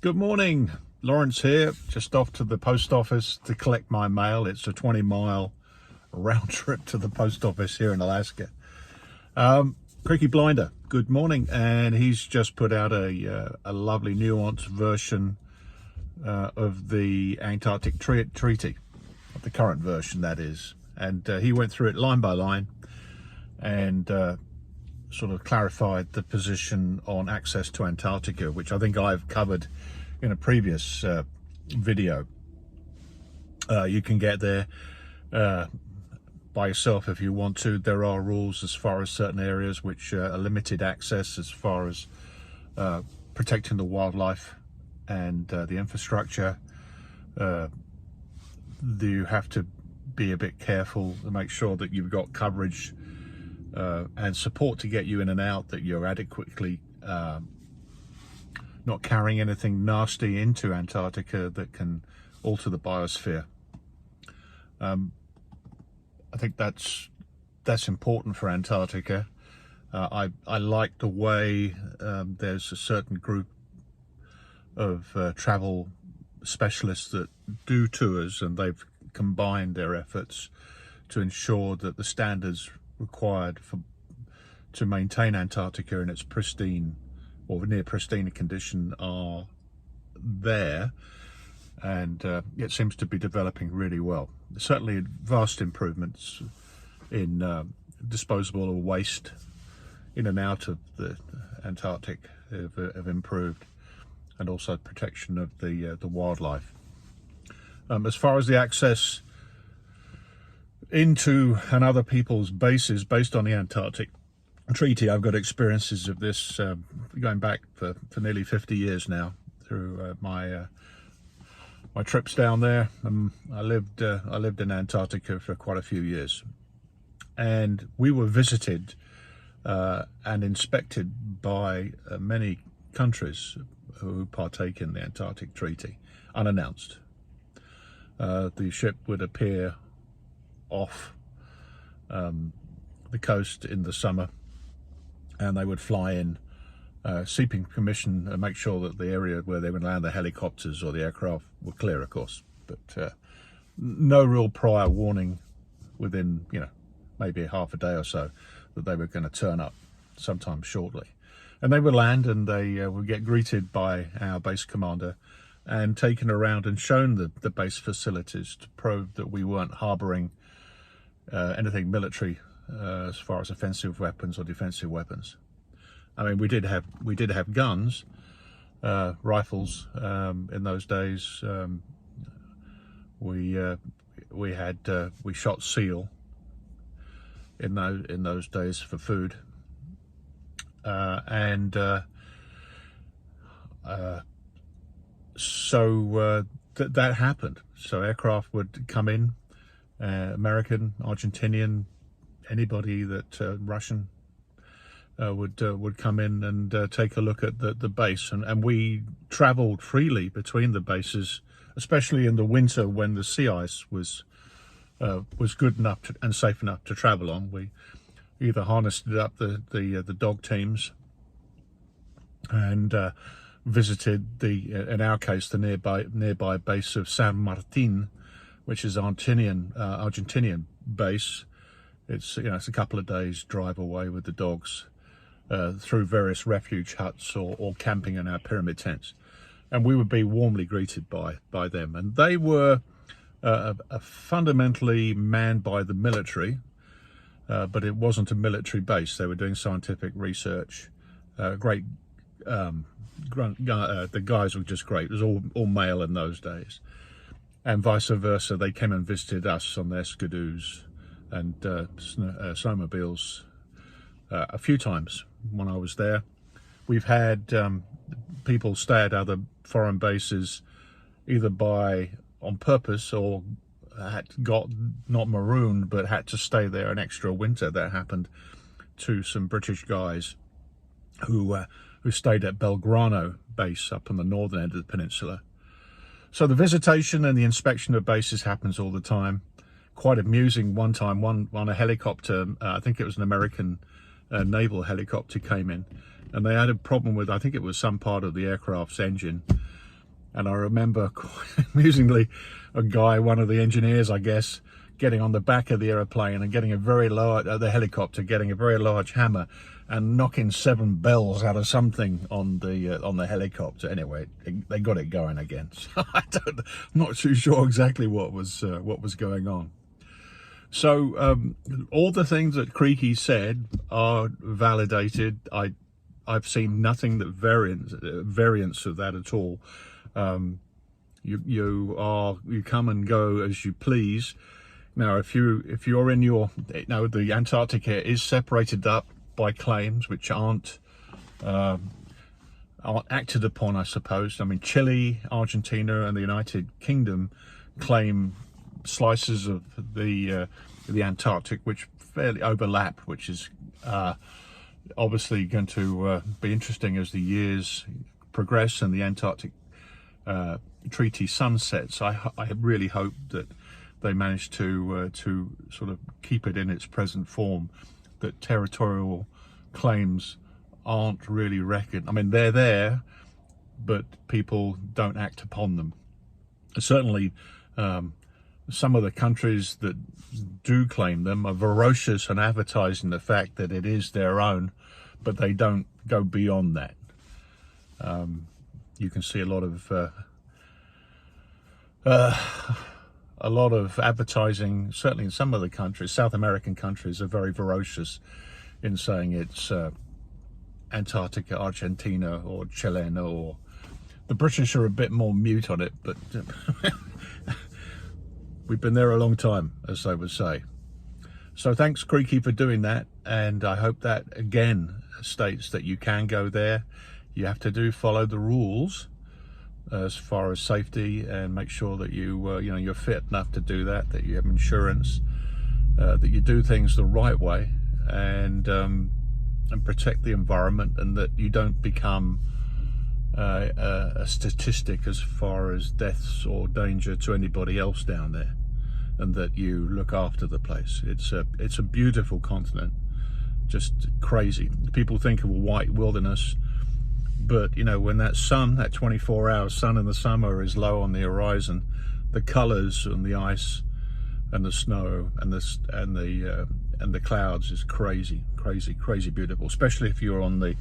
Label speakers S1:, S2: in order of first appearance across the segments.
S1: Good morning, Lawrence here, just off to the post office to collect my mail. It's a 20-mile round trip to the post office here in Alaska. Creaky Blinder, good morning, and he's just put out a lovely nuanced version of the Antarctic Treaty, the current version that is, and he went through it line by line and sort of clarified the position on access to Antarctica, which I think I've covered in a previous video. You can get there by yourself if you want to. There are rules as far as certain areas which are limited access as far as protecting the wildlife and the infrastructure. You have to be a bit careful to make sure that you've got coverage and support to get you in and out, that you're adequately not carrying anything nasty into Antarctica that can alter the biosphere. I think that's important for Antarctica. I like the way there's a certain group of travel specialists that do tours, and they've combined their efforts to ensure that the standards required to maintain Antarctica in its pristine or near pristine condition are there, and it seems to be developing really well. Certainly vast improvements in disposable waste in and out of the Antarctic have improved, and also protection of the wildlife. As far as the access into and other people's bases based on the Antarctic Treaty, I've got experiences of this going back for nearly 50 years now through my trips down there. I lived in Antarctica for quite a few years, and we were visited and inspected by many countries who partake in the Antarctic Treaty unannounced. The ship would appear off the coast in the summer, and they would fly in, seeking permission and make sure that the area where they would land the helicopters or the aircraft were clear, of course, but no real prior warning within, maybe half a day or so that they were going to turn up sometime shortly. And they would land, and they would get greeted by our base commander and taken around and shown the base facilities to prove that we weren't harboring anything military as far as offensive weapons or defensive weapons. I mean, we did have guns, rifles in those days. We shot seal in those days for food, so that happened. So aircraft would come in, American, Argentinian, anybody that Russian would come in and take a look at the base, and we traveled freely between the bases, especially in the winter when the sea ice was good enough and safe enough to travel on. We either harnessed up the dog teams and visited in our case the nearby base of San Martin, which is Argentinian base. It's it's a couple of days drive away with the dogs through various refuge huts or camping in our pyramid tents, and we would be warmly greeted by them. And they were fundamentally manned by the military, but it wasn't a military base. They were doing scientific research. The guys were just great. It was all male in those days, and vice versa. They came and visited us on their skidoos and snowmobiles a few times when I was there. We've had people stay at other foreign bases either on purpose or got not marooned but had to stay there an extra winter. That happened to some British guys who stayed at Belgrano base up on the northern end of the peninsula. So the visitation and the inspection of bases happens all the time. Quite amusing. One time, a helicopter, I think it was an American naval helicopter, came in, and they had a problem with, I think it was some part of the aircraft's engine, And I remember quite amusingly a guy, one of the engineers, I guess, getting on the back of the aeroplane and getting a very large, the helicopter, getting a very large hammer and knocking 7 bells out of something on the helicopter. Anyway, they got it going again. So I'm not too sure exactly what was going on. So all the things that Creaky said are validated. I've seen nothing that variance of that at all. You come and go as you please. Now, if you're in your, the Antarctica is separated up by claims which aren't acted upon, I suppose. I mean, Chile, Argentina, and the United Kingdom claim slices of the Antarctic which fairly overlap, which is obviously going to be interesting as the years progress and the Antarctic Treaty sunsets. I really hope that they manage to sort of keep it in its present form, that territorial claims aren't really reckoned. I mean, they're there, but people don't act upon them. Certainly, some of the countries that do claim them are ferocious in advertising the fact that it is their own, but they don't go beyond that. You can see a lot of advertising, certainly in some of the countries. South American countries are very ferocious in saying it's Antarctica, Argentina, or Chilean, or the British are a bit more mute on it, but we've been there a long time, as they would say. So thanks, Creaky, for doing that, and I hope that again states that you can go there. You have to follow the rules as far as safety, and make sure that you're fit enough to do that, that you have insurance, that you do things the right way, and protect the environment, and that you don't become a statistic as far as deaths or danger to anybody else down there, and that you look after the place. It's a beautiful continent, just crazy. People think of a white wilderness, but when that sun, that 24-hour sun in the summer is low on the horizon, the colors on the ice and the snow and the clouds is crazy beautiful, especially if you're on the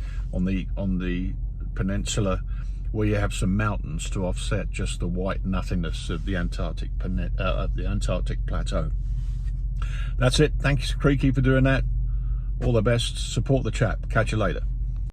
S1: peninsula, where you have some mountains to offset just the white nothingness of the Antarctic plateau. That's it. Thanks, Creaky, for doing that. All the best. Support the chap. Catch you later.